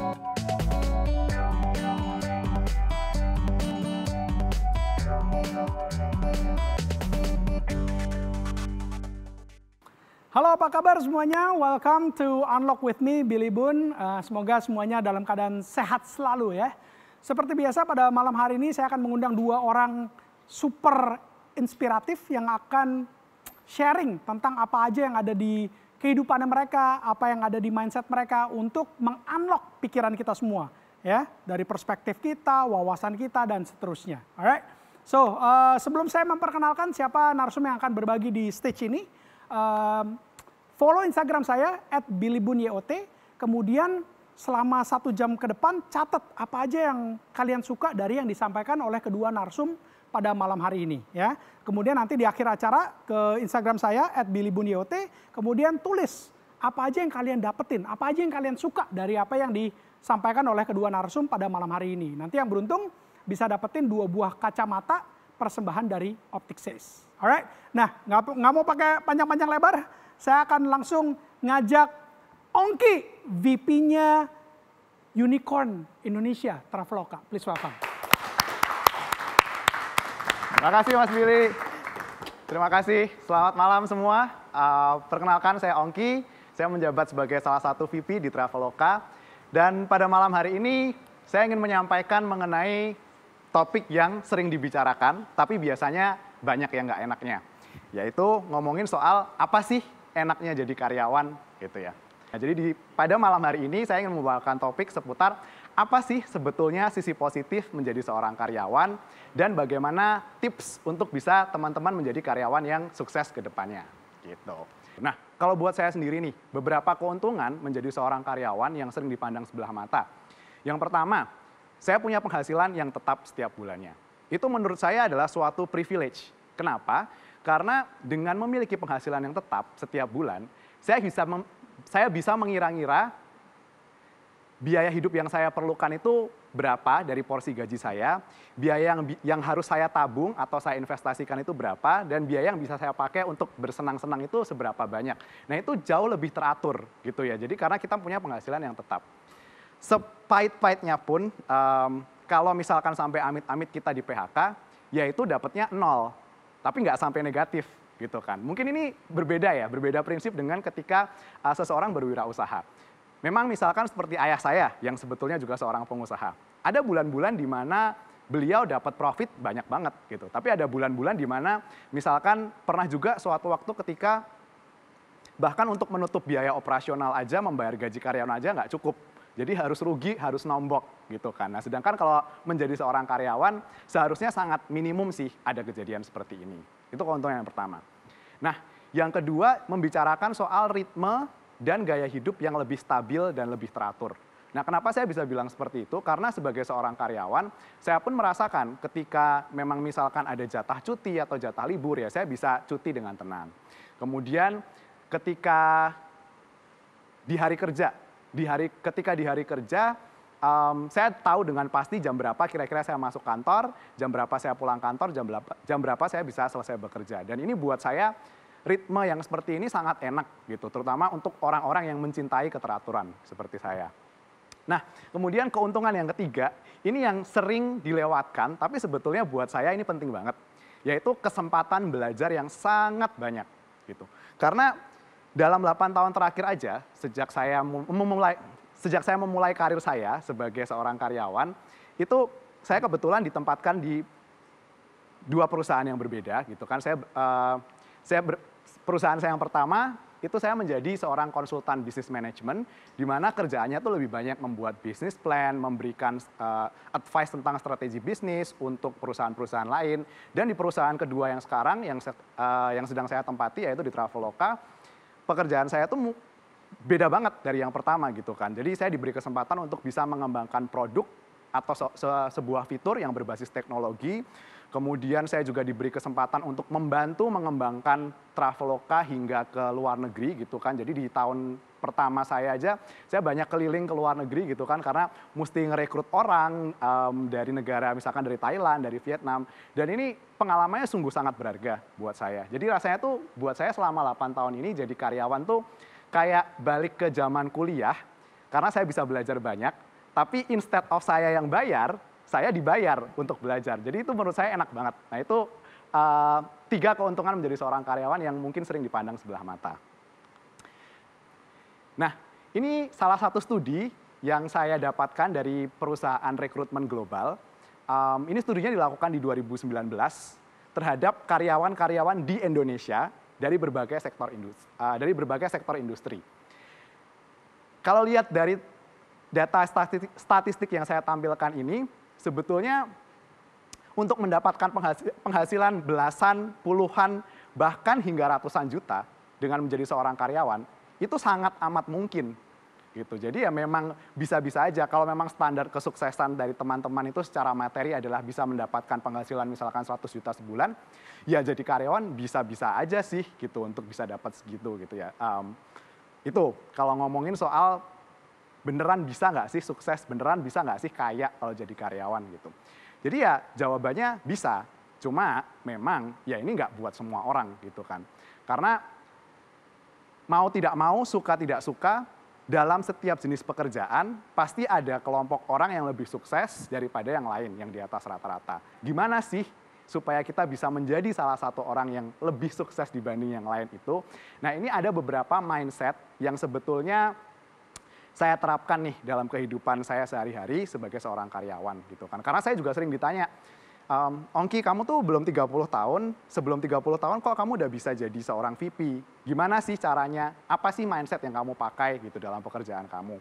Halo, apa kabar semuanya? Welcome to Unlock with me, Billy Boon. Semoga semuanya dalam keadaan sehat selalu ya. Seperti biasa pada malam hari ini saya akan mengundang dua orang super inspiratif yang akan sharing tentang apa aja yang ada di kehidupan mereka, apa yang ada di mindset mereka untuk meng-unlock pikiran kita semua. Ya, dari perspektif kita, wawasan kita, dan seterusnya. Alright, so sebelum saya memperkenalkan siapa narsum yang akan berbagi di stage ini, follow Instagram saya @billyboonyot. Kemudian selama 1 jam ke depan catat apa aja yang kalian suka dari yang disampaikan oleh kedua narsum pada malam hari ini. Ya. Kemudian nanti di akhir acara ke Instagram saya @billyboonyot. Kemudian tulis apa aja yang kalian dapetin, apa aja yang kalian suka dari apa yang disampaikan oleh kedua narsum pada malam hari ini. Nanti yang beruntung bisa dapetin 2 buah kacamata persembahan dari Optic Series. Alright, nah nggak mau pakai panjang-panjang lebar, saya akan langsung ngajak Ongki, VP-nya Unicorn Indonesia Traveloka. Please welcome. Terima kasih Mas Billy. Terima kasih. Selamat malam semua. Perkenalkan saya Ongki. Saya menjabat sebagai salah satu VP di Traveloka. Dan pada malam hari ini saya ingin menyampaikan mengenai topik yang sering dibicarakan, tapi biasanya banyak yang nggak enaknya, yaitu ngomongin soal apa sih enaknya jadi karyawan gitu ya. Nah, jadi pada malam hari ini saya ingin membawakan topik seputar apa sih sebetulnya sisi positif menjadi seorang karyawan dan bagaimana tips untuk bisa teman-teman menjadi karyawan yang sukses ke depannya gitu. Nah, kalau buat saya sendiri nih, beberapa keuntungan menjadi seorang karyawan yang sering dipandang sebelah mata. Yang pertama, saya punya penghasilan yang tetap setiap bulannya. Itu menurut saya adalah suatu privilege. Kenapa? Karena dengan memiliki penghasilan yang tetap setiap bulan, saya bisa mengira-ngira biaya hidup yang saya perlukan itu berapa dari porsi gaji saya, biaya yang harus saya tabung atau saya investasikan itu berapa, dan biaya yang bisa saya pakai untuk bersenang-senang itu seberapa banyak. Nah, itu jauh lebih teratur gitu ya. Jadi karena kita punya penghasilan yang tetap. Sepahit-pahitnya pun, kalau misalkan sampai amit-amit kita di PHK, ya itu dapatnya 0, tapi nggak sampai negatif gitu kan. Mungkin ini berbeda ya, berbeda prinsip dengan ketika seseorang berwirausaha. Memang misalkan seperti ayah saya yang sebetulnya juga seorang pengusaha. Ada bulan-bulan di mana beliau dapat profit banyak banget gitu. Tapi ada bulan-bulan di mana misalkan pernah juga suatu waktu ketika bahkan untuk menutup biaya operasional aja, membayar gaji karyawan aja nggak cukup. Jadi harus rugi, harus nombok gitu kan. Nah, sedangkan kalau menjadi seorang karyawan seharusnya sangat minimum sih ada kejadian seperti ini. Itu keuntungan yang pertama. Nah, yang kedua membicarakan soal ritme dan gaya hidup yang lebih stabil dan lebih teratur. Nah, kenapa saya bisa bilang seperti itu? Karena sebagai seorang karyawan, saya pun merasakan ketika memang misalkan ada jatah cuti atau jatah libur ya, saya bisa cuti dengan tenang. Kemudian ketika di hari kerja, ketika di hari kerja, saya tahu dengan pasti jam berapa kira-kira saya masuk kantor, jam berapa saya pulang kantor, jam berapa saya bisa selesai bekerja. Dan ini buat saya ritme yang seperti ini sangat enak gitu, terutama untuk orang-orang yang mencintai keteraturan seperti saya. Nah, kemudian keuntungan yang ketiga, ini yang sering dilewatkan, tapi sebetulnya buat saya ini penting banget, yaitu kesempatan belajar yang sangat banyak gitu. Karena dalam 8 tahun terakhir aja, sejak saya memulai karir saya sebagai seorang karyawan, itu saya kebetulan ditempatkan di 2 perusahaan yang berbeda gitu kan. Perusahaan saya yang pertama itu saya menjadi seorang konsultan bisnis manajemen, di mana kerjaannya tuh lebih banyak membuat bisnis plan, memberikan advice tentang strategi bisnis untuk perusahaan-perusahaan lain. Dan di perusahaan kedua yang sekarang yang sedang saya tempati, yaitu di Traveloka, pekerjaan saya tuh beda banget dari yang pertama gitu kan. Jadi saya diberi kesempatan untuk bisa mengembangkan produk atau sebuah fitur yang berbasis teknologi. Kemudian saya juga diberi kesempatan untuk membantu mengembangkan Traveloka hingga ke luar negeri gitu kan. Jadi di tahun pertama saya aja, saya banyak keliling ke luar negeri gitu kan. Karena mesti ngerekrut orang dari negara, misalkan dari Thailand, dari Vietnam. Dan ini pengalamannya sungguh sangat berharga buat saya. Jadi rasanya tuh buat saya selama 8 tahun ini jadi karyawan tuh kayak balik ke zaman kuliah. Karena saya bisa belajar banyak. tapi instead of saya yang bayar, saya dibayar untuk belajar. Jadi itu menurut saya enak banget. Nah itu 3 keuntungan menjadi seorang karyawan yang mungkin sering dipandang sebelah mata. Nah, ini salah satu studi yang saya dapatkan dari perusahaan rekrutmen global. Ini studinya dilakukan di 2019 terhadap karyawan-karyawan di Indonesia dari berbagai sektor industri. Kalau lihat dari data statistik yang saya tampilkan ini, sebetulnya untuk mendapatkan penghasilan belasan, puluhan, bahkan hingga ratusan juta dengan menjadi seorang karyawan, itu sangat amat mungkin. Gitu. Jadi ya memang bisa-bisa aja kalau memang standar kesuksesan dari teman-teman itu secara materi adalah bisa mendapatkan penghasilan misalkan 100 juta sebulan, ya jadi karyawan bisa-bisa aja sih gitu untuk bisa dapat segitu gitu ya. Itu kalau ngomongin soal beneran bisa nggak sih sukses, beneran bisa nggak sih kaya kalau jadi karyawan gitu. Jadi ya jawabannya bisa, cuma memang ya ini nggak buat semua orang gitu kan. Karena mau tidak mau, suka tidak suka, dalam setiap jenis pekerjaan pasti ada kelompok orang yang lebih sukses daripada yang lain yang di atas rata-rata. Gimana sih supaya kita bisa menjadi salah satu orang yang lebih sukses dibanding yang lain itu? Nah ini ada beberapa mindset yang sebetulnya saya terapkan nih dalam kehidupan saya sehari-hari sebagai seorang karyawan gitu kan. Karena saya juga sering ditanya, Ongki kamu tuh belum 30 tahun, sebelum 30 tahun kok kamu udah bisa jadi seorang VP. Gimana sih caranya, apa sih mindset yang kamu pakai gitu dalam pekerjaan kamu.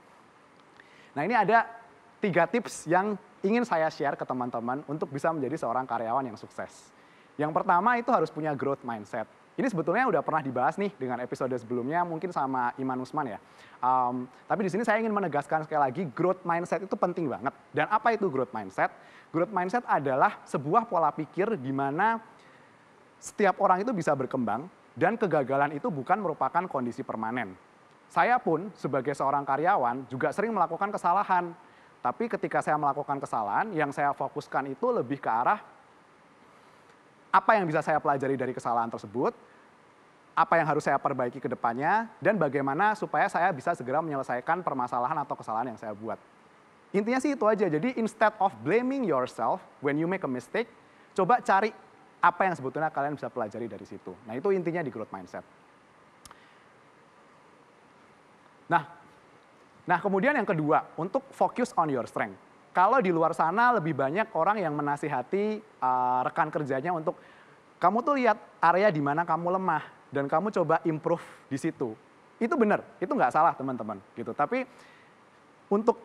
Nah ini ada 3 tips yang ingin saya share ke teman-teman untuk bisa menjadi seorang karyawan yang sukses. Yang pertama itu harus punya growth mindset. Ini sebetulnya udah pernah dibahas nih dengan episode sebelumnya mungkin sama Iman Usman ya. Tapi di sini saya ingin menegaskan sekali lagi growth mindset itu penting banget. Dan apa itu growth mindset? Growth mindset adalah sebuah pola pikir di mana setiap orang itu bisa berkembang dan kegagalan itu bukan merupakan kondisi permanen. Saya pun sebagai seorang karyawan juga sering melakukan kesalahan. Tapi ketika saya melakukan kesalahan, yang saya fokuskan itu lebih ke arah apa yang bisa saya pelajari dari kesalahan tersebut, apa yang harus saya perbaiki ke depannya, dan bagaimana supaya saya bisa segera menyelesaikan permasalahan atau kesalahan yang saya buat. Intinya sih itu aja, jadi instead of blaming yourself when you make a mistake, coba cari apa yang sebetulnya kalian bisa pelajari dari situ. Nah itu intinya di growth mindset. Nah kemudian yang kedua, untuk focus on your strength. Kalau di luar sana lebih banyak orang yang menasihati rekan kerjanya untuk kamu tuh lihat area di mana kamu lemah dan kamu coba improve di situ. Itu benar, itu nggak salah teman-teman gitu. Tapi untuk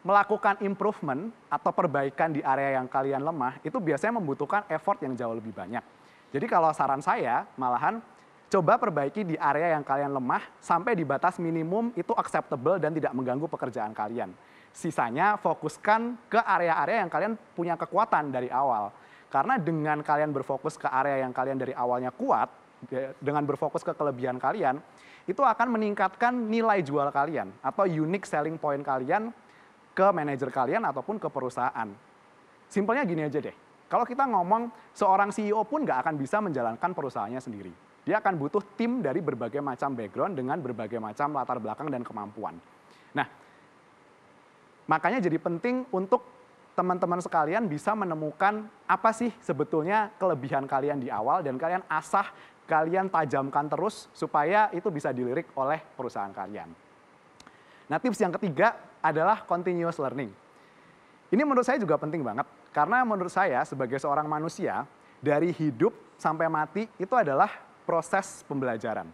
melakukan improvement atau perbaikan di area yang kalian lemah itu biasanya membutuhkan effort yang jauh lebih banyak. Jadi kalau saran saya malahan coba perbaiki di area yang kalian lemah sampai di batas minimum itu acceptable dan tidak mengganggu pekerjaan kalian. Sisanya fokuskan ke area-area yang kalian punya kekuatan dari awal. Karena dengan kalian berfokus ke area yang kalian dari awalnya kuat, dengan berfokus ke kelebihan kalian, itu akan meningkatkan nilai jual kalian atau unique selling point kalian ke manajer kalian ataupun ke perusahaan. Simpelnya gini aja deh, kalau kita ngomong seorang CEO pun nggak akan bisa menjalankan perusahaannya sendiri. Dia akan butuh tim dari berbagai macam background dengan berbagai macam latar belakang dan kemampuan. Nah, makanya jadi penting untuk teman-teman sekalian bisa menemukan apa sih sebetulnya kelebihan kalian di awal dan kalian asah, kalian tajamkan terus supaya itu bisa dilirik oleh perusahaan kalian. Nah tips yang ketiga adalah continuous learning. Ini menurut saya juga penting banget karena menurut saya sebagai seorang manusia dari hidup sampai mati itu adalah proses pembelajaran.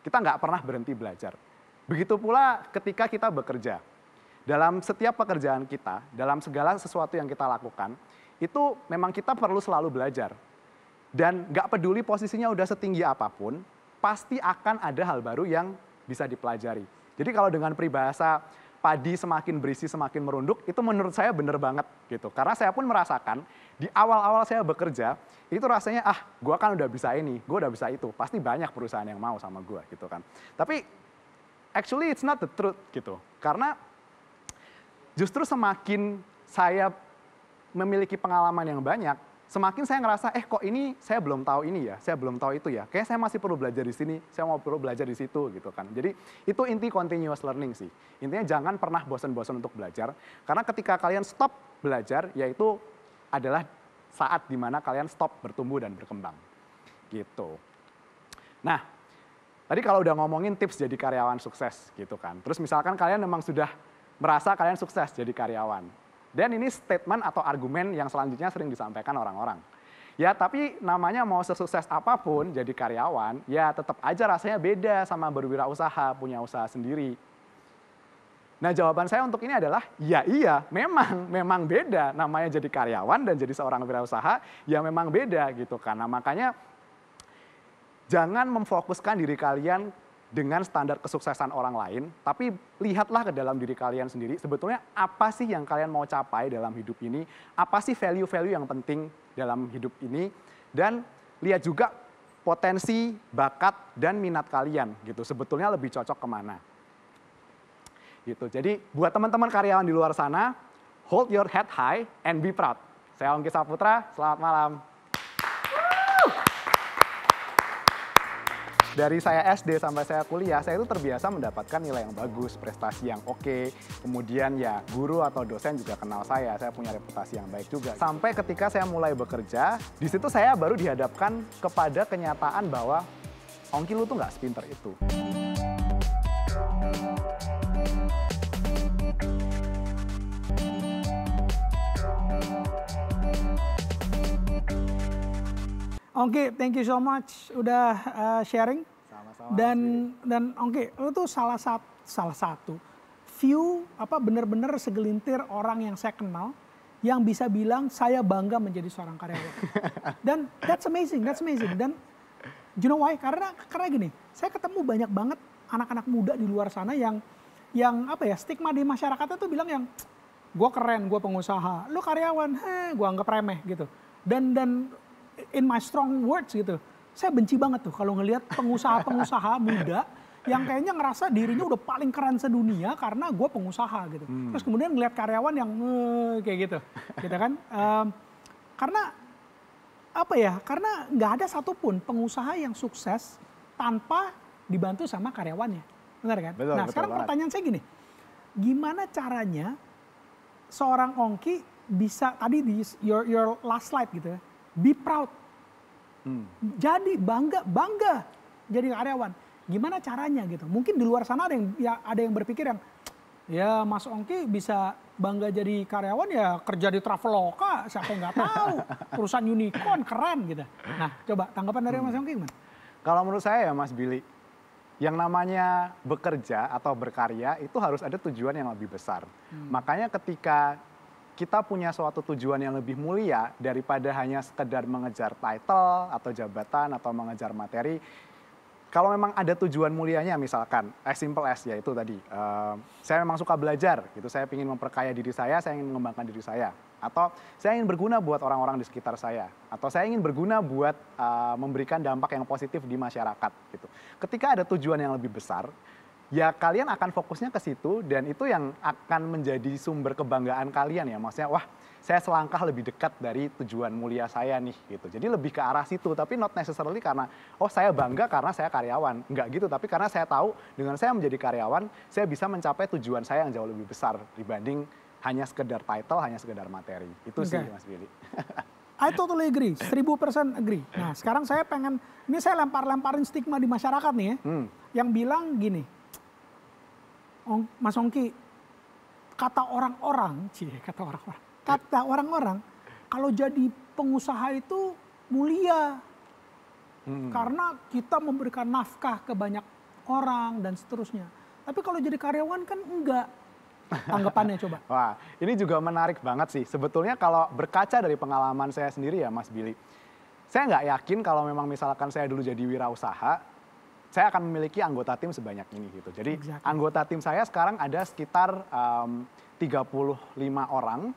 Kita nggak pernah berhenti belajar. Begitu pula ketika kita bekerja. Dalam setiap pekerjaan kita, dalam segala sesuatu yang kita lakukan, itu memang kita perlu selalu belajar. Dan nggak peduli posisinya udah setinggi apapun, pasti akan ada hal baru yang bisa dipelajari. Jadi kalau dengan peribahasa padi semakin berisi semakin merunduk, itu menurut saya benar banget gitu. Karena saya pun merasakan di awal-awal saya bekerja, itu rasanya gue kan udah bisa ini, gue udah bisa itu. Pasti banyak perusahaan yang mau sama gue gitu kan. Tapi actually it's not the truth gitu. Karena justru semakin saya memiliki pengalaman yang banyak, semakin saya ngerasa, kok ini saya belum tahu ini ya, saya belum tahu itu ya. Kayaknya saya masih perlu belajar di sini, saya mau perlu belajar di situ gitu kan. Jadi itu inti continuous learning sih. Intinya jangan pernah bosan-bosan untuk belajar. Karena ketika kalian stop belajar, yaitu adalah saat dimana kalian stop bertumbuh dan berkembang. Gitu. Nah, tadi kalau udah ngomongin tips jadi karyawan sukses gitu kan. Terus misalkan kalian memang sudah merasa kalian sukses jadi karyawan. Dan ini statement atau argumen yang selanjutnya sering disampaikan orang-orang. Ya, tapi namanya mau sesukses apapun jadi karyawan, ya tetap aja rasanya beda sama berwirausaha, punya usaha sendiri. Nah, jawaban saya untuk ini adalah, ya iya, memang beda. Namanya jadi karyawan dan jadi seorang wirausaha, ya memang beda gitu kan. Nah, makanya jangan memfokuskan diri kalian dengan standar kesuksesan orang lain, tapi lihatlah ke dalam diri kalian sendiri, sebetulnya apa sih yang kalian mau capai dalam hidup ini, apa sih value-value yang penting dalam hidup ini, dan lihat juga potensi, bakat, dan minat kalian, gitu. Sebetulnya lebih cocok kemana. Gitu. Jadi buat teman-teman karyawan di luar sana, hold your head high and be proud. Saya Ongki Saputra, selamat malam. Dari saya SD sampai saya kuliah, saya itu terbiasa mendapatkan nilai yang bagus, prestasi yang oke. Kemudian ya guru atau dosen juga kenal saya punya reputasi yang baik juga. Sampai ketika saya mulai bekerja, di situ saya baru dihadapkan kepada kenyataan bahwa Ongki lu tuh nggak sepinter itu. Ongki, thank you so much udah sharing. Sama-sama. Dan Ongki, lu tuh salah satu few bener-bener segelintir orang yang saya kenal yang bisa bilang saya bangga menjadi seorang karyawan. Dan that's amazing. Dan you know why? Karena gini, saya ketemu banyak banget anak-anak muda di luar sana yang stigma di masyarakatnya tuh bilang yang gue keren, gue pengusaha, lu karyawan, gue anggap remeh gitu. Dan in my strong words gitu, saya benci banget tuh kalau ngelihat pengusaha-pengusaha muda yang kayaknya ngerasa dirinya udah paling keren sedunia karena gue pengusaha gitu. Terus kemudian ngelihat karyawan yang kayak gitu kan? Karena karena nggak ada satupun pengusaha yang sukses tanpa dibantu sama karyawannya, benar kan? Betul, nah betul sekarang banget. pertanyaan saya gini, gimana caranya seorang Ongki bisa tadi di your last slide gitu ya, be proud. Jadi bangga jadi karyawan. Gimana caranya gitu? Mungkin di luar sana ada yang berpikir yang ya Mas Ongki bisa bangga jadi karyawan ya kerja di Traveloka, siapa yang nggak tahu. Perusahaan unicorn keren gitu. Nah, coba tanggapan dari Mas Ongki gimana? Kalau menurut saya ya Mas Billy, yang namanya bekerja atau berkarya itu harus ada tujuan yang lebih besar. Makanya ketika kita punya suatu tujuan yang lebih mulia daripada hanya sekedar mengejar title atau jabatan atau mengejar materi. Kalau memang ada tujuan mulianya misalkan, as simple as ya itu tadi, saya memang suka belajar, gitu. Saya ingin memperkaya diri saya ingin mengembangkan diri saya. Atau saya ingin berguna buat orang-orang di sekitar saya. Atau saya ingin berguna buat memberikan dampak yang positif di masyarakat. Gitu. Ketika ada tujuan yang lebih besar, ya kalian akan fokusnya ke situ dan itu yang akan menjadi sumber kebanggaan kalian ya. Maksudnya wah saya selangkah lebih dekat dari tujuan mulia saya nih gitu. Jadi lebih ke arah situ tapi not necessarily karena oh saya bangga karena saya karyawan. Enggak gitu, tapi karena saya tahu dengan saya menjadi karyawan saya bisa mencapai tujuan saya yang jauh lebih besar dibanding hanya sekedar title, hanya sekedar materi. Itu sih Mas Billy. I totally agree, 1000% agree. Nah sekarang saya pengen, ini saya lempar-lemparin stigma di masyarakat nih ya. Yang bilang gini, Mas Ongki, kata orang-orang, kalau jadi pengusaha itu mulia. Karena kita memberikan nafkah ke banyak orang dan seterusnya. Tapi kalau jadi karyawan kan enggak. Tanggapannya coba. Wah, ini juga menarik banget sih. Sebetulnya kalau berkaca dari pengalaman saya sendiri ya Mas Billy. Saya nggak yakin kalau memang misalkan saya dulu jadi wirausaha, saya akan memiliki anggota tim sebanyak ini gitu. Jadi anggota tim saya sekarang ada sekitar 35 orang,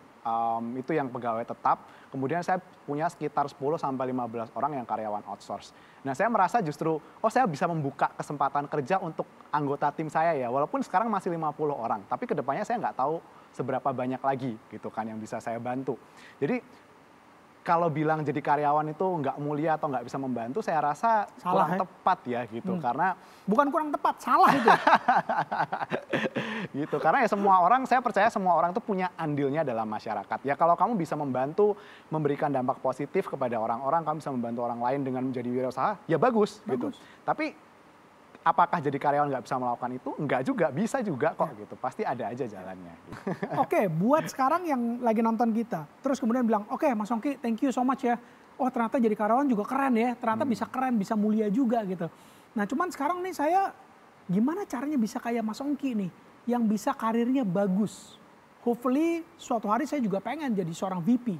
itu yang pegawai tetap. Kemudian saya punya sekitar 10-15 orang yang karyawan outsource. Nah saya merasa justru, saya bisa membuka kesempatan kerja untuk anggota tim saya ya. Walaupun sekarang masih 50 orang, tapi kedepannya saya nggak tahu seberapa banyak lagi gitu kan yang bisa saya bantu. Jadi kalau bilang jadi karyawan itu nggak mulia atau nggak bisa membantu, saya rasa Salah, kurang tepat ya gitu. Karena bukan kurang tepat, salah itu. gitu. Karena ya semua orang, saya percaya semua orang tuh punya andilnya dalam masyarakat. Ya kalau kamu bisa membantu, memberikan dampak positif kepada orang-orang, kamu bisa membantu orang lain dengan menjadi wirausaha, ya bagus. Gitu. Tapi apakah jadi karyawan nggak bisa melakukan itu? Enggak juga, bisa juga kok gitu. Pasti ada aja jalannya. Gitu. Oke, buat sekarang yang lagi nonton kita, terus kemudian bilang, oke Mas Ongki, thank you so much ya. Oh ternyata jadi karyawan juga keren ya, ternyata bisa keren, bisa mulia juga gitu. Nah cuman sekarang nih saya, gimana caranya bisa kayak Mas Ongki nih, yang bisa karirnya bagus. Hopefully suatu hari saya juga pengen jadi seorang VP.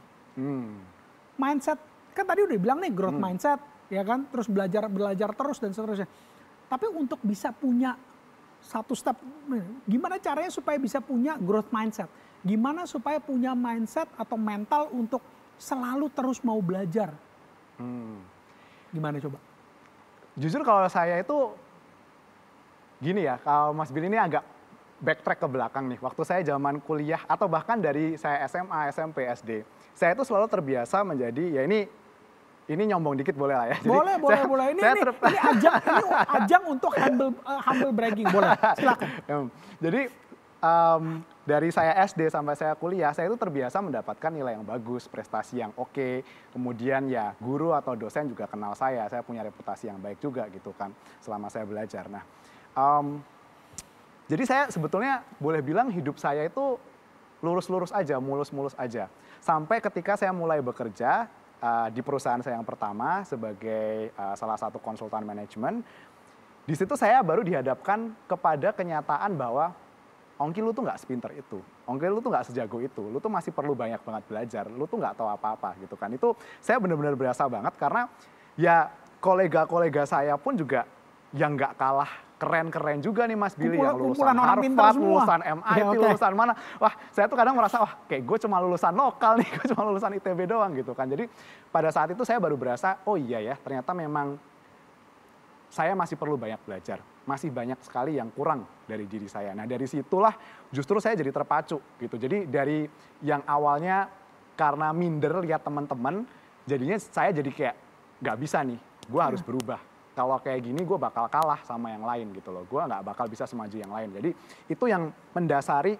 Mindset, kan tadi udah bilang nih growth mindset, ya kan, terus belajar terus dan seterusnya. Tapi untuk bisa punya satu step, gimana caranya supaya bisa punya growth mindset? Gimana supaya punya mindset atau mental untuk selalu terus mau belajar? Gimana coba? Jujur kalau saya itu, gini ya, kalau Mas Billy ini agak backtrack ke belakang nih. Waktu saya zaman kuliah atau bahkan dari saya SMA, SMP, SD. Saya itu selalu terbiasa menjadi, ya ini nyombong dikit boleh lah ya. Boleh. Ini ajang untuk humble bragging, boleh. Silakan. Jadi dari saya SD sampai saya kuliah, saya itu terbiasa mendapatkan nilai yang bagus, prestasi yang oke. Kemudian ya guru atau dosen juga kenal saya punya reputasi yang baik juga gitu kan selama saya belajar. Nah, jadi saya sebetulnya boleh bilang hidup saya itu lurus-lurus aja, mulus-mulus aja. Sampai ketika saya mulai bekerja, di perusahaan saya yang pertama sebagai salah satu konsultan manajemen, di situ saya baru dihadapkan kepada kenyataan bahwa Ongki lu tuh nggak sepinter itu, Ongki lu tuh nggak sejago itu, lu tuh masih perlu banyak banget belajar, lu tuh nggak tahu apa-apa gitu kan. Itu saya benar-benar berasa banget karena ya kolega-kolega saya pun juga yang nggak kalah keren-keren juga nih Mas Billy, yang lulusan Harvard, lulusan MIT, lulusan mana. Wah, saya tuh kadang merasa, wah kayak gue cuma lulusan lokal nih, gue cuma lulusan ITB doang gitu kan. Jadi pada saat itu saya baru berasa, oh iya ya ternyata memang saya masih perlu banyak belajar. Masih banyak sekali yang kurang dari diri saya. Nah dari situlah justru saya jadi terpacu gitu. Jadi dari yang awalnya karena minder lihat teman-teman, jadinya saya jadi kayak nggak bisa nih, gue harus berubah. Kalau kayak gini gue bakal kalah sama yang lain gitu loh. Gue nggak bakal bisa semaju yang lain. Jadi itu yang mendasari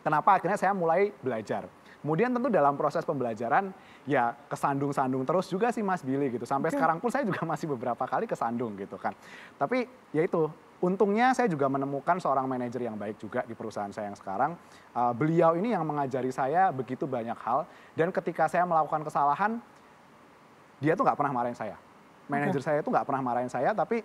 kenapa akhirnya saya mulai belajar. Kemudian tentu dalam proses pembelajaran ya kesandung-sandung terus juga sih Mas Billy gitu. Sampai sekarang pun saya juga masih beberapa kali kesandung gitu kan. Tapi ya itu, untungnya saya juga menemukan seorang manajer yang baik juga di perusahaan saya yang sekarang. Beliau ini yang mengajari saya begitu banyak hal. Dan ketika saya melakukan kesalahan, dia tuh nggak pernah marahin saya. Manajer saya itu nggak pernah marahin saya, tapi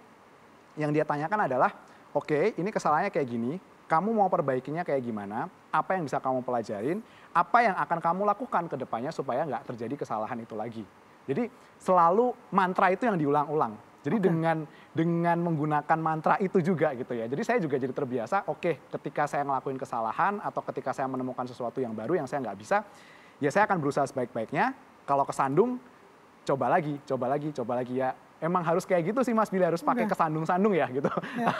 yang dia tanyakan adalah, oke, ini kesalahannya kayak gini, kamu mau perbaikinya kayak gimana, apa yang bisa kamu pelajarin, apa yang akan kamu lakukan ke depannya supaya nggak terjadi kesalahan itu lagi. Jadi selalu mantra itu yang diulang-ulang. Jadi dengan menggunakan mantra itu juga gitu ya. Jadi saya juga jadi terbiasa, oke, ketika saya ngelakuin kesalahan atau ketika saya menemukan sesuatu yang baru yang saya nggak bisa, ya saya akan berusaha sebaik-baiknya. Kalau kesandung, coba lagi ya. Emang harus kayak gitu sih Mas Billy, harus pakai kesandung-sandung ya gitu. Ya.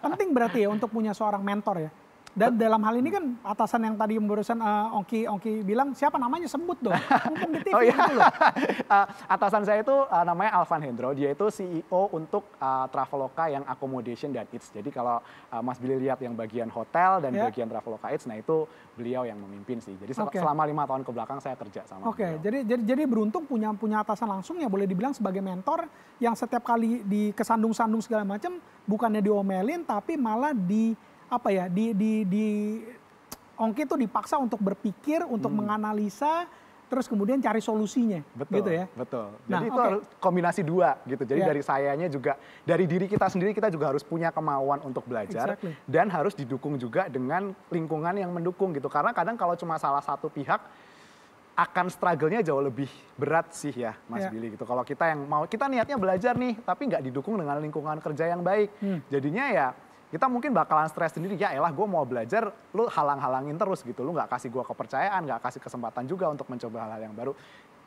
Penting berarti ya untuk punya seorang mentor ya. Dan dalam hal ini kan atasan yang tadi barusan Ongki bilang, siapa namanya sebut dong. Mumpung di TV gitu loh. Atasan saya itu namanya Alvan Hendro, dia itu CEO untuk Traveloka yang accommodation dan eats. Jadi kalau Mas Billy lihat yang bagian hotel dan bagian Traveloka eats, nah itu beliau yang memimpin sih. Jadi selama 5 tahun ke belakang saya kerja sama beliau. Jadi beruntung punya atasan langsung yang boleh dibilang sebagai mentor yang setiap kali di kesandung-sandung segala macam bukannya diomelin tapi malah Ongki tuh dipaksa untuk berpikir, untuk menganalisa, terus kemudian cari solusinya. Betul, gitu ya. Betul. Jadi itu harus kombinasi dua gitu. Jadi dari sayanya juga, dari diri kita sendiri kita juga harus punya kemauan untuk belajar. Dan harus didukung juga dengan lingkungan yang mendukung gitu. Karena kadang kalau cuma salah satu pihak, akan struggle-nya jauh lebih berat sih ya Mas Billy gitu. Kalau kita niatnya belajar nih, tapi nggak didukung dengan lingkungan kerja yang baik. Jadinya ya, kita mungkin bakalan stres sendiri, ya elah gue mau belajar, lu halang-halangin terus gitu. Lu gak kasih gue kepercayaan, gak kasih kesempatan juga untuk mencoba hal-hal yang baru.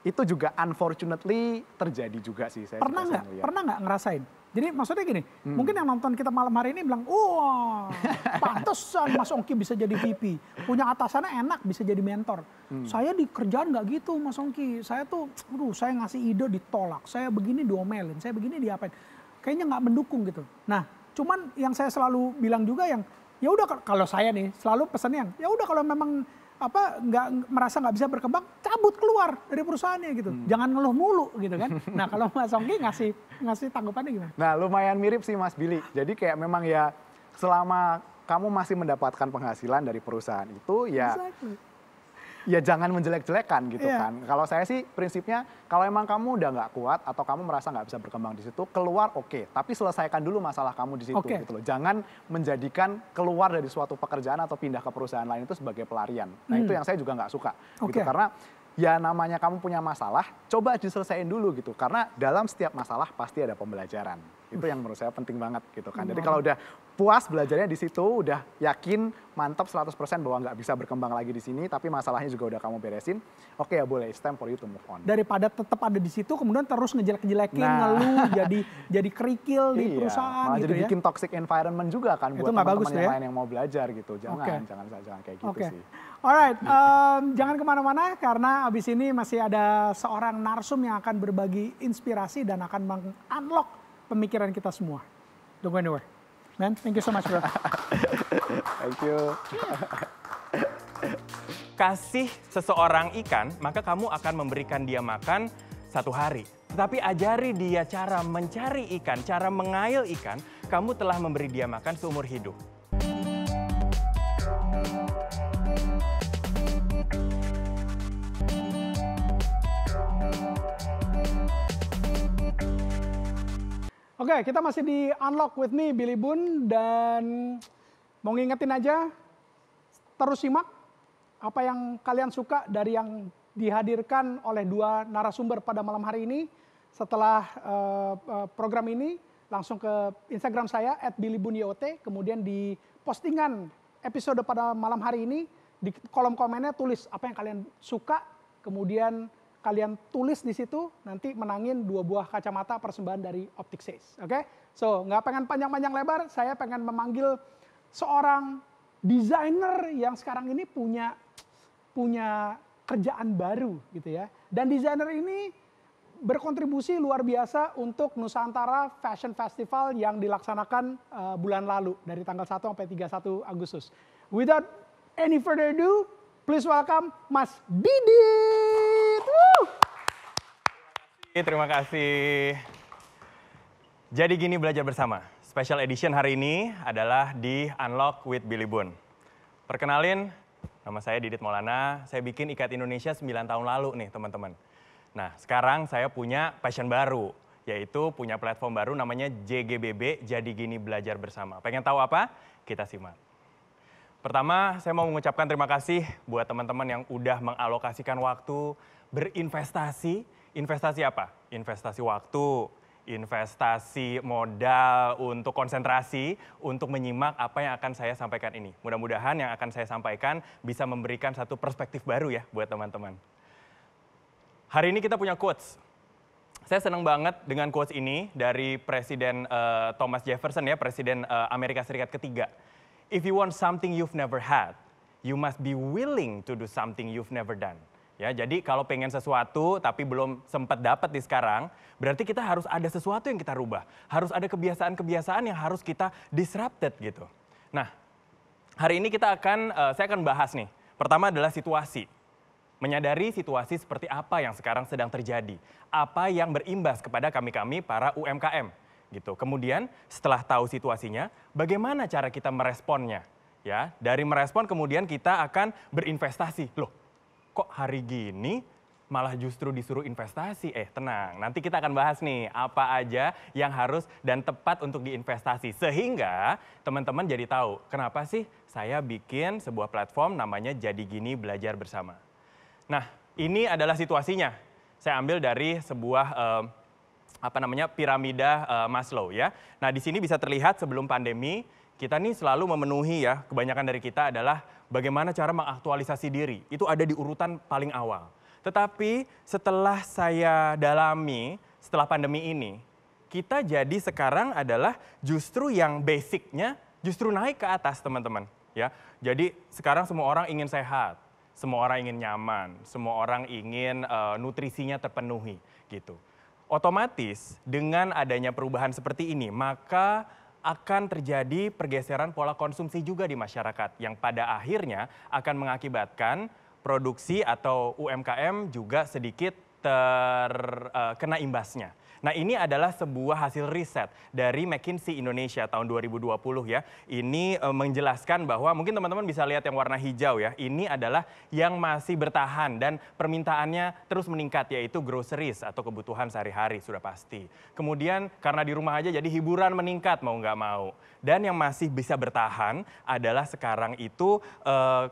Itu juga unfortunately terjadi juga sih. Pernah nggak ngerasain? Jadi maksudnya gini, mungkin yang nonton kita malam hari ini bilang, wah pantesan Mas Ongki bisa jadi VP. Punya atasannya enak, bisa jadi mentor. Saya di kerjaan nggak gitu Mas Ongki. Saya tuh, saya ngasih ide ditolak. Saya begini diomelin, saya begini diapain. Kayaknya nggak mendukung gitu. Nah, cuman yang saya selalu bilang juga yang, ya udah kalau saya nih selalu pesannya yang, ya udah kalau memang merasa nggak bisa berkembang, cabut keluar dari perusahaannya gitu. Jangan ngeluh mulu gitu kan. Nah kalau Mas Ongki ngasih tanggapannya gimana? Nah lumayan mirip sih Mas Billy. Jadi kayak memang ya selama kamu masih mendapatkan penghasilan dari perusahaan itu ya ya jangan menjelek-jelekan gitu kan. Kalau saya sih prinsipnya kalau emang kamu udah nggak kuat atau kamu merasa nggak bisa berkembang di situ, keluar oke. Tapi selesaikan dulu masalah kamu di situ gitu loh. Jangan menjadikan keluar dari suatu pekerjaan atau pindah ke perusahaan lain itu sebagai pelarian. Nah itu yang saya juga nggak suka gitu. Karena ya namanya kamu punya masalah, coba diselesaikan dulu gitu. Karena dalam setiap masalah pasti ada pembelajaran. Itu yang menurut saya penting banget gitu kan. Jadi kalau udah puas belajarnya di situ, udah yakin mantap 100% bahwa nggak bisa berkembang lagi di sini, tapi masalahnya juga udah kamu beresin, oke ya boleh, it's time for you to move on. Daripada tetap ada di situ, kemudian terus ngejelek-jelekin, ngeluh, jadi kerikil di perusahaan malah gitu jadi ya. bikin toxic environment juga kan buat teman-teman yang lain yang mau belajar gitu. Jangan kayak gitu sih. Alright, jangan kemana-mana karena abis ini masih ada seorang narsum yang akan berbagi inspirasi dan akan meng-unlock pemikiran kita semua. Don't go anywhere. Man, thank you so much bro. Thank you. Kasih seseorang ikan, maka kamu akan memberikan dia makan 1 hari. Tetapi ajari dia cara mencari ikan, cara mengail ikan, kamu telah memberi dia makan seumur hidup. Oke, kita masih di Unlock with me, Billy Boon. Dan mau ngingetin aja, terus simak apa yang kalian suka dari yang dihadirkan oleh 2 narasumber pada malam hari ini. Setelah program ini, langsung ke Instagram saya, @billyboonyot. Kemudian di postingan episode pada malam hari ini, di kolom komennya tulis apa yang kalian suka. Kemudian kalian tulis di situ, nanti menangin 2 buah kacamata persembahan dari Optic Says. Oke? So, nggak pengen panjang-panjang lebar, saya pengen memanggil seorang desainer yang sekarang ini punya kerjaan baru gitu ya. Dan desainer ini berkontribusi luar biasa untuk Nusantara Fashion Festival yang dilaksanakan bulan lalu dari tanggal 1 sampai 31 Agustus. Without any further ado, please welcome Mas Didit. Terima kasih. Jadi gini belajar bersama. Special edition hari ini adalah di Unlock with Billy Boon. Perkenalin, nama saya Didit Maulana. Saya bikin Ikat Indonesia 9 tahun lalu nih teman-teman. Nah sekarang saya punya passion baru. Yaitu punya platform baru namanya JGBB, Jadi Gini Belajar Bersama. Pengen tahu apa? Kita simak. Pertama, saya mau mengucapkan terima kasih buat teman-teman yang udah mengalokasikan waktu, berinvestasi. Investasi apa? Investasi waktu, investasi modal untuk konsentrasi, untuk menyimak apa yang akan saya sampaikan ini. Mudah-mudahan yang akan saya sampaikan bisa memberikan satu perspektif baru ya buat teman-teman. Hari ini kita punya quotes. Saya senang banget dengan quotes ini dari Presiden Thomas Jefferson ya, Presiden Amerika Serikat ketiga. If you want something you've never had, you must be willing to do something you've never done. Ya, jadi kalau pengen sesuatu tapi belum sempat dapat di sekarang, berarti kita harus ada sesuatu yang kita rubah. Harus ada kebiasaan-kebiasaan yang harus kita disrupted gitu. Nah, hari ini saya akan bahas nih. Pertama adalah situasi. Menyadari situasi seperti apa yang sekarang sedang terjadi. Apa yang berimbas kepada kami-kami para UMKM gitu. Kemudian setelah tahu situasinya, bagaimana cara kita meresponnya? Ya, dari merespon kemudian kita akan berinvestasi. Loh, kok hari gini malah justru disuruh investasi? Tenang, nanti kita akan bahas nih apa aja yang harus dan tepat untuk diinvestasi. Sehingga teman-teman jadi tahu kenapa sih saya bikin sebuah platform namanya Jadi Gini Belajar Bersama. Nah, ini adalah situasinya. Saya ambil dari sebuah piramida Maslow ya. Nah, di sini bisa terlihat sebelum pandemi kita nih selalu memenuhi ya, kebanyakan dari kita adalah bagaimana cara mengaktualisasi diri. Itu ada di urutan paling awal. Tetapi setelah saya dalami, setelah pandemi ini, Kita jadi sekarang adalah justru yang basicnya justru naik ke atas, teman-teman. Ya, jadi sekarang semua orang ingin sehat, semua orang ingin nyaman, semua orang ingin nutrisinya terpenuhi, gitu. Otomatis dengan adanya perubahan seperti ini, maka akan terjadi pergeseran pola konsumsi juga di masyarakat yang pada akhirnya akan mengakibatkan produksi atau UMKM juga sedikit terkena imbasnya. Nah, ini adalah sebuah hasil riset dari McKinsey Indonesia tahun 2020 ya. Ini menjelaskan bahwa mungkin teman-teman bisa lihat yang warna hijau ya. Ini adalah yang masih bertahan dan permintaannya terus meningkat, yaitu groceries atau kebutuhan sehari-hari sudah pasti. Kemudian karena di rumah aja jadi hiburan meningkat mau nggak mau. Dan yang masih bisa bertahan adalah sekarang itu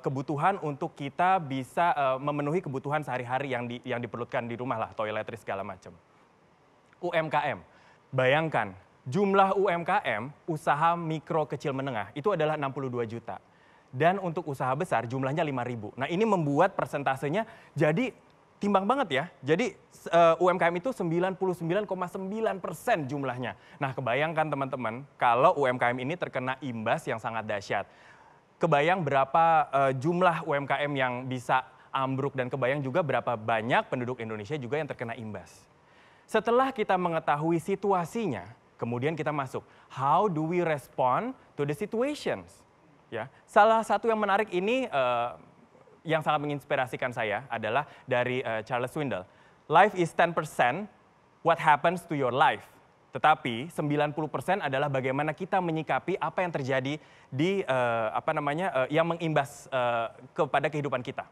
kebutuhan untuk kita bisa memenuhi kebutuhan sehari-hari yang diperlukan di rumah lah, toiletries segala macam. UMKM. Bayangkan, jumlah UMKM, usaha mikro kecil menengah, itu adalah 62 juta. Dan untuk usaha besar jumlahnya 5.000. Nah, ini membuat persentasenya jadi timbang banget ya. Jadi UMKM itu 99,9% jumlahnya. Nah, kebayangkan teman-teman, kalau UMKM ini terkena imbas yang sangat dahsyat. Kebayang berapa jumlah UMKM yang bisa ambruk dan kebayang juga berapa banyak penduduk Indonesia juga yang terkena imbas. Setelah kita mengetahui situasinya, kemudian kita masuk, how do we respond to the situations? Ya, salah satu yang menarik ini yang sangat menginspirasikan saya adalah dari Charles Swindoll. Life is 10% what happens to your life. Tetapi 90% adalah bagaimana kita menyikapi apa yang terjadi di yang mengimbas kepada kehidupan kita.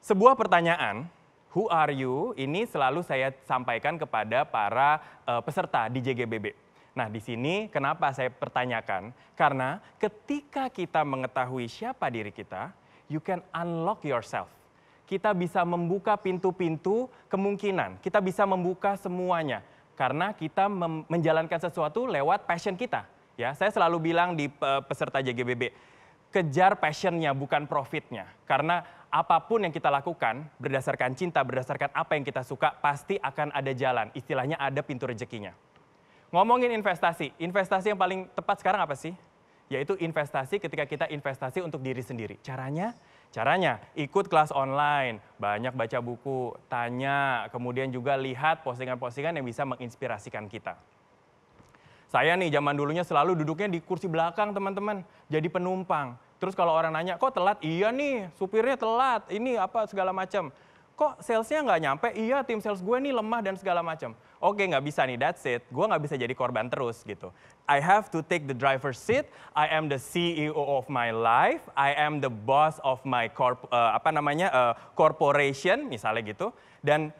Sebuah pertanyaan, who are you? Ini selalu saya sampaikan kepada para peserta di JGBB. Nah, di sini kenapa saya pertanyakan? Karena ketika kita mengetahui siapa diri kita, you can unlock yourself. Kita bisa membuka pintu-pintu kemungkinan. Kita bisa membuka semuanya. Karena kita menjalankan sesuatu lewat passion kita. Ya, saya selalu bilang di peserta JGBB, kejar passionnya bukan profitnya. Karena apapun yang kita lakukan berdasarkan cinta, berdasarkan apa yang kita suka, pasti akan ada jalan. Istilahnya ada pintu rezekinya. Ngomongin investasi, investasi yang paling tepat sekarang apa sih? Yaitu investasi ketika kita investasi untuk diri sendiri. Caranya ikut kelas online, banyak baca buku, tanya, kemudian juga lihat postingan-postingan yang bisa menginspirasikan kita. Saya nih zaman dulunya selalu duduknya di kursi belakang teman-teman, jadi penumpang. Terus kalau orang nanya, kok telat? Iya nih, supirnya telat, ini apa segala macam. Kok salesnya nggak nyampe? Iya, tim sales gue nih lemah dan segala macam. Oke, nggak bisa nih, that's it. Gue nggak bisa jadi korban terus gitu. I have to take the driver's seat. I am the CEO of my life. I am the boss of my corporation, misalnya gitu. Dan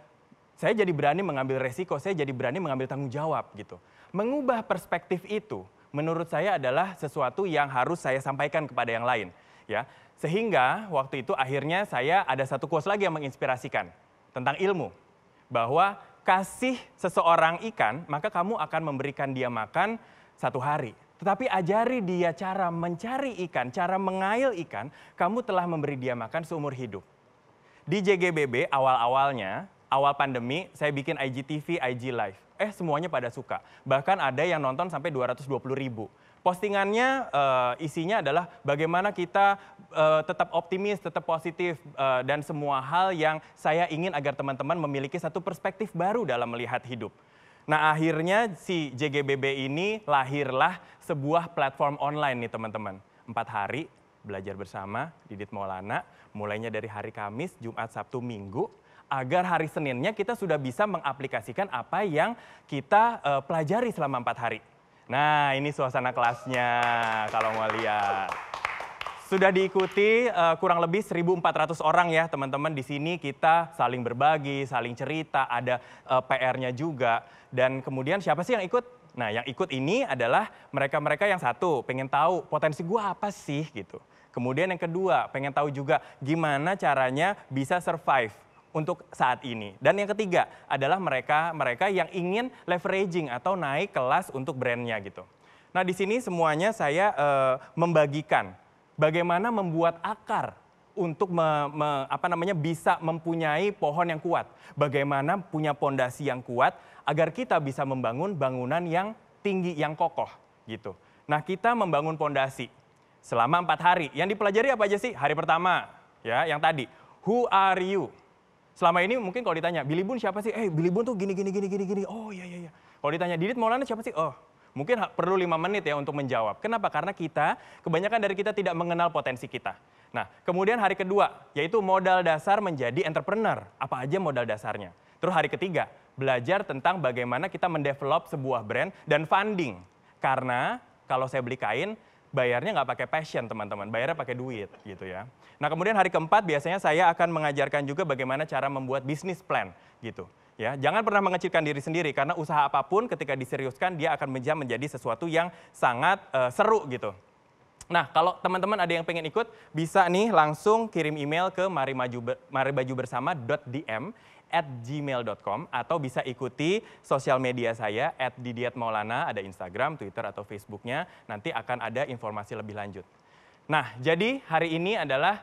saya jadi berani mengambil resiko, saya jadi berani mengambil tanggung jawab gitu. Mengubah perspektif itu, menurut saya adalah sesuatu yang harus saya sampaikan kepada yang lain, ya. Sehingga waktu itu akhirnya saya ada satu quotes lagi yang menginspirasikan tentang ilmu. Bahwa kasih seseorang ikan, maka kamu akan memberikan dia makan 1 hari. Tetapi ajari dia cara mencari ikan, cara mengail ikan, kamu telah memberi dia makan seumur hidup. Di JGBB awal-awalnya, awal pandemi, saya bikin IGTV, IG Live. Semuanya pada suka. Bahkan ada yang nonton sampai 220.000. Postingannya isinya adalah bagaimana kita tetap optimis, tetap positif, dan semua hal yang saya ingin agar teman-teman memiliki satu perspektif baru dalam melihat hidup. Nah, akhirnya si JGBB ini lahirlah sebuah platform online nih teman-teman. 4 hari belajar bersama Didit Maulana, mulainya dari hari Kamis, Jumat, Sabtu, Minggu, agar hari Seninnya kita sudah bisa mengaplikasikan apa yang kita pelajari selama 4 hari. Nah, ini suasana kelasnya kalau mau lihat. Sudah diikuti kurang lebih 1.400 orang ya teman-teman. Di sini kita saling berbagi, saling cerita, ada PR-nya juga. Dan kemudian siapa sih yang ikut? Nah, yang ikut ini adalah mereka-mereka yang satu, pengen tahu potensi gua apa sih gitu. Kemudian yang kedua, pengen tahu juga gimana caranya bisa survive untuk saat ini. Dan yang ketiga adalah mereka yang ingin leveraging atau naik kelas untuk brandnya gitu. Nah, di sini semuanya saya membagikan bagaimana membuat akar untuk bisa mempunyai pohon yang kuat. Bagaimana punya pondasi yang kuat agar kita bisa membangun bangunan yang tinggi, yang kokoh gitu. Nah, kita membangun pondasi selama 4 hari. Yang dipelajari apa aja sih? Hari pertama, ya, yang tadi. Who are you? Selama ini mungkin kalau ditanya, Billy Boon siapa sih? Billy Boon tuh gini. Oh iya. Kalau ditanya, Didit Maulana siapa sih? Oh, mungkin perlu 5 menit ya untuk menjawab. Kenapa? Karena kebanyakan dari kita tidak mengenal potensi kita. Nah, kemudian hari kedua, yaitu modal dasar menjadi entrepreneur. Apa aja modal dasarnya? Terus hari ketiga, belajar tentang bagaimana kita mendevelop sebuah brand dan funding. Karena kalau saya beli kain, bayarnya nggak pakai passion teman-teman, bayarnya pakai duit gitu ya. Nah kemudian hari keempat biasanya saya akan mengajarkan juga bagaimana cara membuat bisnis plan gitu. Ya, jangan pernah mengecilkan diri sendiri karena usaha apapun ketika diseriuskan dia akan menjadi sesuatu yang sangat seru gitu. Nah, kalau teman-teman ada yang pengen ikut, bisa nih langsung kirim email ke maribajubersama.dm@gmail.com atau bisa ikuti sosial media saya @didiatmaulana, ada Instagram, Twitter, atau Facebooknya. Nanti akan ada informasi lebih lanjut. Nah, jadi hari ini adalah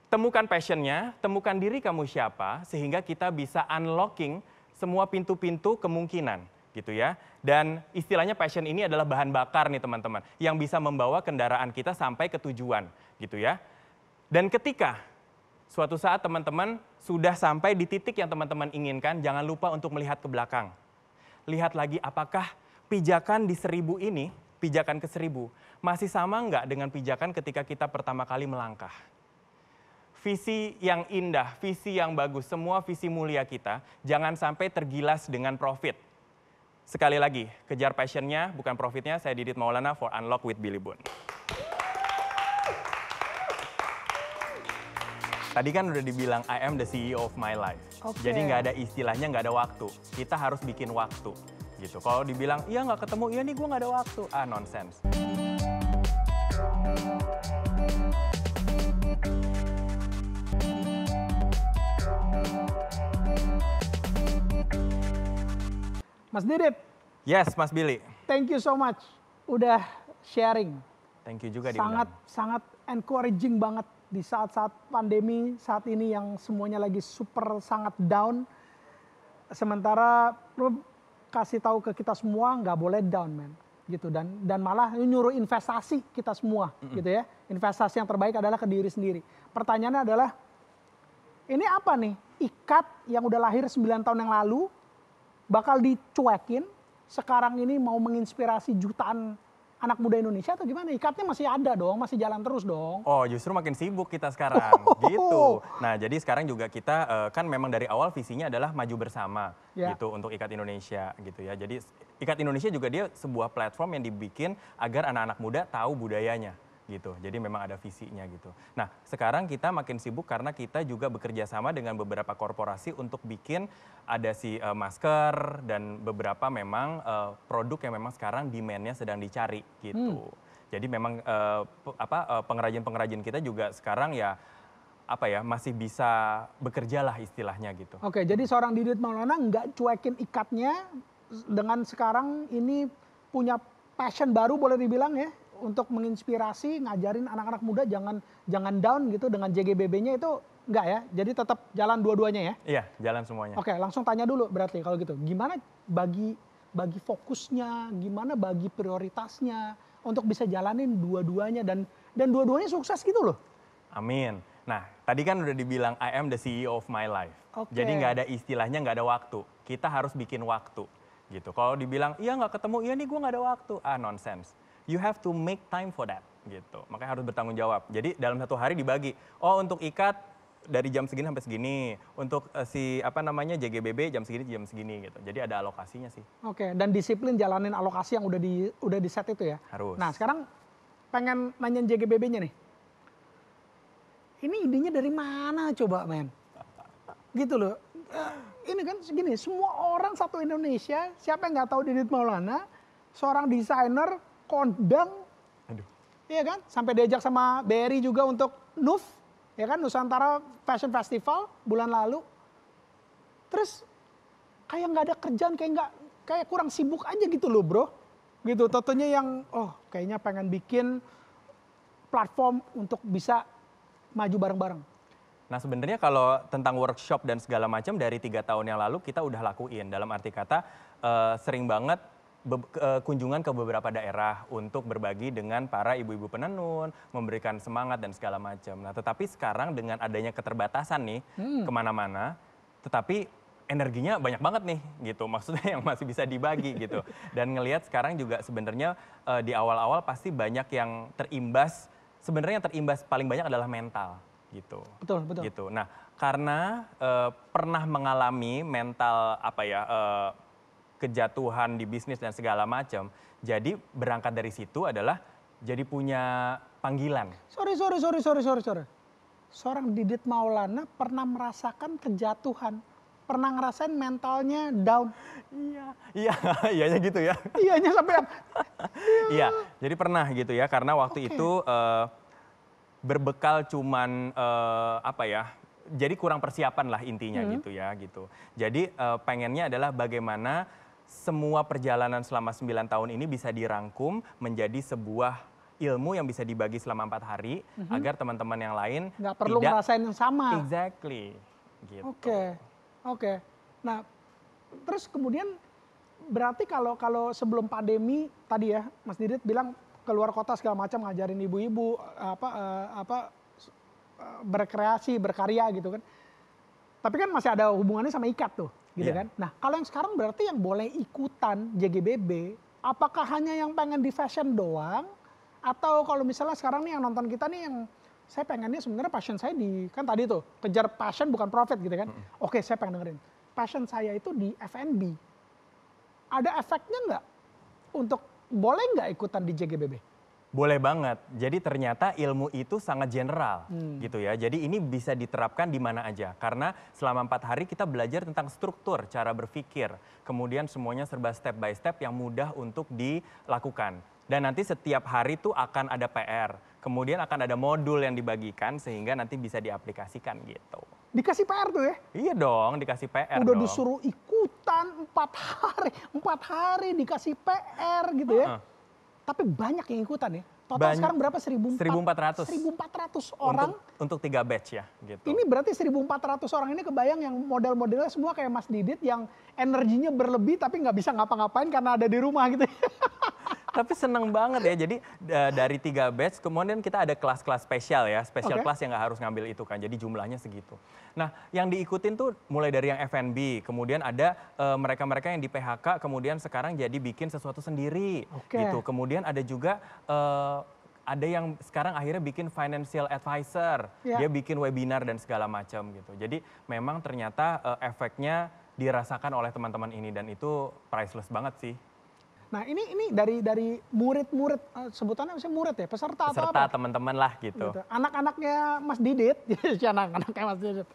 temukan passionnya, temukan diri kamu siapa, sehingga kita bisa unlocking semua pintu-pintu kemungkinan. Gitu ya. Dan istilahnya passion ini adalah bahan bakar nih teman-teman, yang bisa membawa kendaraan kita sampai ke tujuan gitu ya. Dan ketika suatu saat teman-teman sudah sampai di titik yang teman-teman inginkan, jangan lupa untuk melihat ke belakang. Lihat lagi apakah pijakan di 1000 ini, pijakan ke 1000, masih sama nggak dengan pijakan ketika kita pertama kali melangkah. Visi yang indah, visi yang bagus, semua visi mulia kita, jangan sampai tergilas dengan profit. Sekali lagi, kejar passionnya, bukan profitnya. Saya Didit Maulana for Unlock with Billy Boon. Tadi kan udah dibilang, I am the CEO of my life. Okay. Jadi nggak ada istilahnya, nggak ada waktu. Kita harus bikin waktu. Gitu. Kalau dibilang, iya nggak ketemu, iya nih gue nggak ada waktu. Nonsense. Mas Didit. Yes, Mas Billy. Thank you so much udah sharing. Thank you juga Sangat encouraging banget di saat-saat pandemi saat ini yang semuanya lagi sangat down. Sementara lu kasih tahu ke kita semua nggak boleh down, man. Gitu dan malah nyuruh investasi kita semua, gitu ya. Investasi yang terbaik adalah ke diri sendiri. Pertanyaannya adalah ini apa nih? Ikat yang udah lahir 9 tahun yang lalu bakal dicuekin, sekarang ini mau menginspirasi jutaan anak muda Indonesia atau gimana? Ikatnya masih ada dong, masih jalan terus dong. Oh, justru makin sibuk kita sekarang, gitu. Nah, jadi sekarang juga kita kan memang dari awal visinya adalah maju bersama, gitu, untuk Ikat Indonesia, gitu ya. Jadi Ikat Indonesia juga dia sebuah platform yang dibikin agar anak-anak muda tahu budayanya. Gitu. Jadi memang ada visinya gitu. Nah, sekarang kita makin sibuk karena kita juga bekerja sama dengan beberapa korporasi untuk bikin ada masker dan beberapa memang produk yang memang sekarang demand-nya sedang dicari gitu. Jadi memang pengrajin-pengrajin kita juga sekarang masih bisa bekerja lah istilahnya gitu. Oke, jadi seorang Didit Maulana nggak cuekin ikatnya dengan sekarang ini punya passion baru boleh dibilang ya. Untuk menginspirasi, ngajarin anak-anak muda jangan down gitu dengan JGBB-nya itu enggak ya? Jadi tetap jalan dua-duanya ya? Iya, jalan semuanya. Oke, langsung tanya dulu berarti kalau gitu. Gimana bagi fokusnya, gimana bagi prioritasnya untuk bisa jalanin dua-duanya dan dua-duanya sukses gitu loh? Amin. Nah, tadi kan udah dibilang I am the CEO of my life. Okay. Jadi nggak ada istilahnya nggak ada waktu. Kita harus bikin waktu gitu. Kalau dibilang iya nggak ketemu, iya nih gue nggak ada waktu. Nonsense. You have to make time for that, gitu. Makanya harus bertanggung jawab. Jadi dalam satu hari dibagi. Oh, untuk ikat dari jam segini sampai segini. Untuk JGBB jam segini gitu. Jadi ada alokasinya sih. Oke, dan disiplin jalanin alokasi yang udah di set itu ya. Harus. Nah, sekarang pengen nanyain JGBB-nya nih. Ini idenya dari mana coba, men? Gitu loh. Ini kan segini, semua orang satu Indonesia, siapa yang nggak tahu Didit Maulana, seorang desainer, kondang, iya kan? Sampai diajak sama BRI juga untuk NUF, ya kan? Nusantara Fashion Festival bulan lalu. Terus kayak nggak ada kerjaan, kayak kurang sibuk aja gitu loh, bro. Gitu, tentunya yang, kayaknya pengen bikin platform untuk bisa maju bareng-bareng? Nah sebenarnya kalau tentang workshop dan segala macam dari 3 tahun yang lalu kita udah lakuin. Dalam arti kata sering banget kunjungan ke beberapa daerah untuk berbagi dengan para ibu-ibu penenun, memberikan semangat dan segala macam. Nah tetapi sekarang dengan adanya keterbatasan nih kemana-mana, tetapi energinya banyak banget nih gitu. Maksudnya yang masih bisa dibagi gitu. Dan ngelihat sekarang juga sebenarnya di awal-awal pasti banyak yang terimbas. Sebenarnya yang terimbas paling banyak adalah mental. Gitu. Betul, betul. Gitu. Nah, karena pernah mengalami mental kejatuhan di bisnis dan segala macam, jadi berangkat dari situ adalah jadi punya panggilan. Sorry. Seorang Didit Maulana pernah merasakan kejatuhan, pernah ngerasain mentalnya down. Iyanya gitu ya. Iyanya sampai Iya, jadi pernah gitu ya, karena waktu itu berbekal cuman jadi kurang persiapan lah intinya gitu ya gitu. Jadi pengennya adalah bagaimana semua perjalanan selama 9 tahun ini bisa dirangkum menjadi sebuah ilmu yang bisa dibagi selama 4 hari agar teman-teman yang lain nggak perlu ngerasain yang sama. Exactly. Gitu. Oke. Nah, terus kemudian berarti kalau sebelum pandemi tadi ya Mas Didit bilang keluar kota segala macam ngajarin ibu-ibu berkreasi, berkarya gitu kan. Tapi kan masih ada hubungannya sama ikat tuh, gitu kan. Nah, kalau yang sekarang berarti yang boleh ikutan JGBB, apakah hanya yang pengen di fashion doang atau kalau misalnya sekarang nih yang nonton kita nih yang saya pengennya sebenarnya passion saya di kan tadi tuh kejar passion bukan profit gitu kan. Oke, saya pengen dengerin. Passion saya itu di F&B. Ada efeknya nggak untuk boleh nggak ikutan di JGBB? Boleh banget. Jadi ternyata ilmu itu sangat general gitu ya. Jadi ini bisa diterapkan di mana aja. Karena selama 4 hari kita belajar tentang struktur, cara berpikir. Kemudian semuanya serba step by step yang mudah untuk dilakukan. Dan nanti setiap hari tuh akan ada PR. Kemudian akan ada modul yang dibagikan sehingga nanti bisa diaplikasikan gitu. Dikasih PR tuh ya? Iya dong, dikasih PR udah dong. Disuruh ikutan 4 hari. 4 hari dikasih PR gitu ya. Tapi banyak yang ikutan ya. Total sekarang berapa? 1.400. 1.400 orang. Untuk 3 batch ya gitu. Ini berarti 1.400 orang ini kebayang yang model-modelnya semua kayak Mas Didit yang energinya berlebih tapi nggak bisa ngapa-ngapain karena ada di rumah gitu. Tapi seneng banget ya, jadi dari 3 batch kemudian kita ada kelas-kelas spesial ya, spesial kelas yang nggak harus ngambil itu kan, jadi jumlahnya segitu. Nah yang diikutin tuh mulai dari yang F&B, kemudian ada mereka-mereka yang di PHK kemudian sekarang jadi bikin sesuatu sendiri gitu. Kemudian ada juga ada yang sekarang akhirnya bikin financial advisor, dia bikin webinar dan segala macam gitu. Jadi memang ternyata efeknya dirasakan oleh teman-teman ini dan itu priceless banget sih. Nah ini dari murid-murid, sebutannya misalnya murid ya, peserta atau apa? Peserta teman-teman lah gitu. Anak-anaknya Mas Didit, anak-anaknya Mas Didit.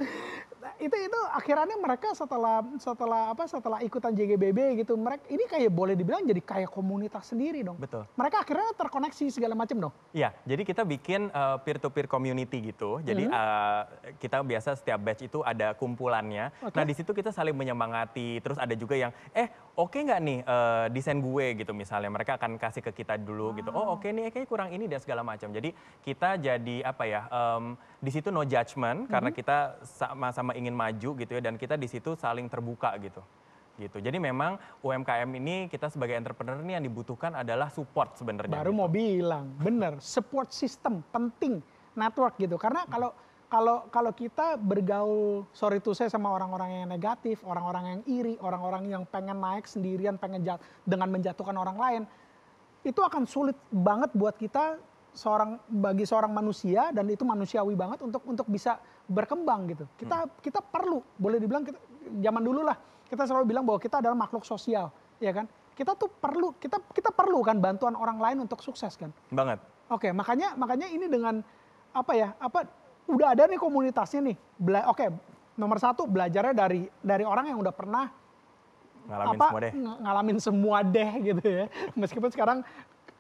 Itu akhirnya mereka setelah ikutan JGBB gitu, mereka ini kayak boleh dibilang jadi kayak komunitas sendiri dong. Betul. Mereka akhirnya terkoneksi segala macam dong. Iya, jadi kita bikin peer-to-peer community gitu. Jadi kita biasa setiap batch itu ada kumpulannya. Nah di situ kita saling menyemangati. Terus ada juga yang oke nggak nih desain gue gitu misalnya. Mereka akan kasih ke kita dulu gitu. Oh oke nih kayaknya kurang ini dan segala macam. Jadi kita jadi di situ no judgment karena kita sama-sama ingin maju gitu ya. Dan kita di situ saling terbuka gitu. Jadi memang UMKM ini kita sebagai entrepreneur ini yang dibutuhkan adalah support sebenarnya. Baru mau bilang, bener support system penting, network gitu. Karena kalau kita bergaul, sorry to say sama orang-orang yang negatif, orang-orang yang iri, orang-orang yang pengen naik sendirian, dengan menjatuhkan orang lain, itu akan sulit banget buat kita bagi seorang manusia dan itu manusiawi banget untuk bisa berkembang gitu. Kita perlu, boleh dibilang zaman dulu lah. Kita selalu bilang bahwa kita adalah makhluk sosial, ya kan? Kita tuh perlu, kita perlu kan bantuan orang lain untuk sukses kan? Banget. Oke, makanya ini dengan udah ada nih komunitasnya nih. Nomor 1 belajarnya dari orang yang udah pernah ngalamin semua deh gitu ya. Meskipun sekarang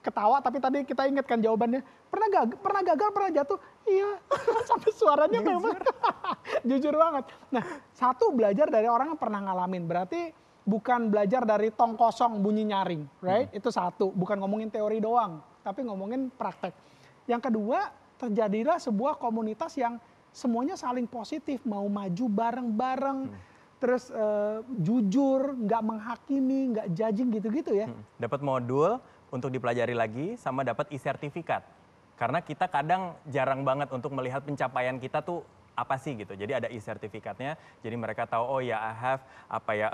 ketawa tapi tadi kita ingatkan jawabannya. Pernah gagal, pernah jatuh. Iya, sampai suaranya memang jujur banget. Nah, 1 belajar dari orang yang pernah ngalamin. Berarti bukan belajar dari tong kosong bunyi nyaring, right? Itu 1, bukan ngomongin teori doang, tapi ngomongin praktek. Yang kedua, terjadilah sebuah komunitas yang semuanya saling positif, mau maju bareng-bareng, terus jujur, nggak menghakimi, nggak judging gitu-gitu ya. Dapat modul untuk dipelajari lagi sama dapat e-sertifikat. Karena kita kadang jarang banget untuk melihat pencapaian kita tuh apa sih gitu. Jadi ada e-sertifikatnya, jadi mereka tahu oh ya I have apa ya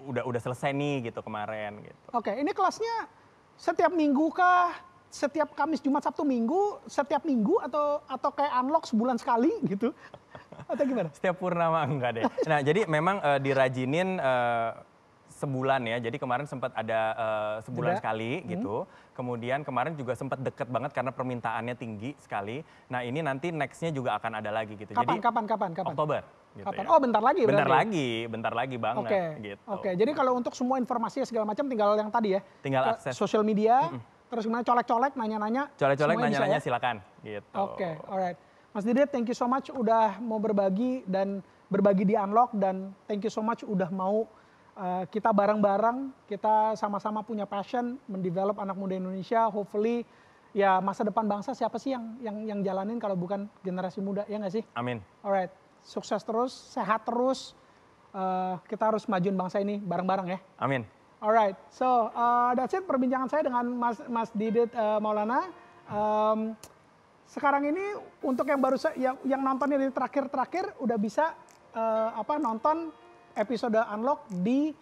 udah selesai nih gitu kemarin gitu. Oke, ini kelasnya setiap minggu kah? Setiap Kamis, Jumat, Sabtu, Minggu, setiap minggu atau kayak unlock sebulan sekali gitu? Atau gimana? Setiap purnama enggak deh. Nah, jadi memang dirajinin sebulan ya. Jadi kemarin sempat ada sebulan sekali gitu. Kemudian kemarin juga sempat deket banget karena permintaannya tinggi sekali. Nah, ini nanti next-nya juga akan ada lagi gitu. Kapan? Oktober. Gitu Kapan? ya. Oh, bentar lagi Bentar lagi banget gitu. Oke, jadi kalau untuk semua informasi segala macam tinggal yang tadi ya. Tinggal akses sosial media, terus kemudian colek-colek, nanya-nanya. Colek-colek semuanya bisa nanya-nanya ya? silakan gitu. Oke, alright. Mas Didit, thank you so much udah mau berbagi di Unlock, dan thank you so much udah mau kita bareng-bareng, kita sama-sama punya passion mendevelop anak muda Indonesia. Hopefully ya masa depan bangsa siapa sih yang jalanin kalau bukan generasi muda, ya nggak sih? Amin. Alright, sukses terus, sehat terus. Kita harus majuin bangsa ini bareng-bareng ya. Amin. Alright, so that's it perbincangan saya dengan Mas Didit Maulana. Sekarang ini untuk yang baru yang nontonnya di terakhir udah bisa nonton episode Unlock di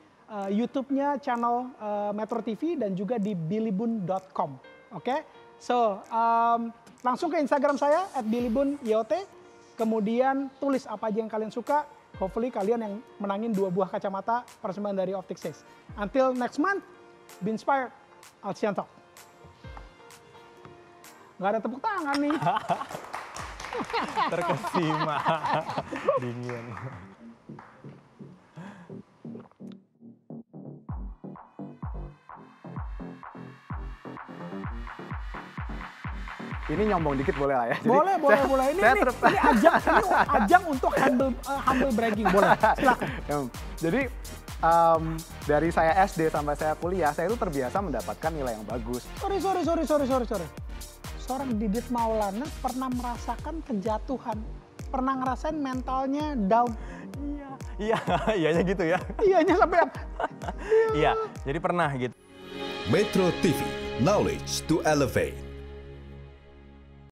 YouTube-nya channel Metro TV dan juga di billybun.com. Oke, so langsung ke Instagram saya @billybun_yot. Kemudian tulis apa aja yang kalian suka. Hopefully kalian yang menangin 2 buah kacamata persembahan dari Optic 6. Until next month, be inspired. I'll see you on top. Nggak ada tepuk tangan nih. Terkesima. Dingin. Ini nyombong dikit boleh lah ya? Boleh. Ini ajang untuk humble bragging. Boleh, silakan. Jadi dari saya SD sampai saya kuliah, saya itu terbiasa mendapatkan nilai yang bagus. Sorry. Seorang Didit Maulana pernah merasakan kejatuhan. Pernah ngerasain mentalnya down. Iyanya gitu ya. Iyanya sampai Iya, jadi pernah gitu. Metro TV, knowledge to elevate.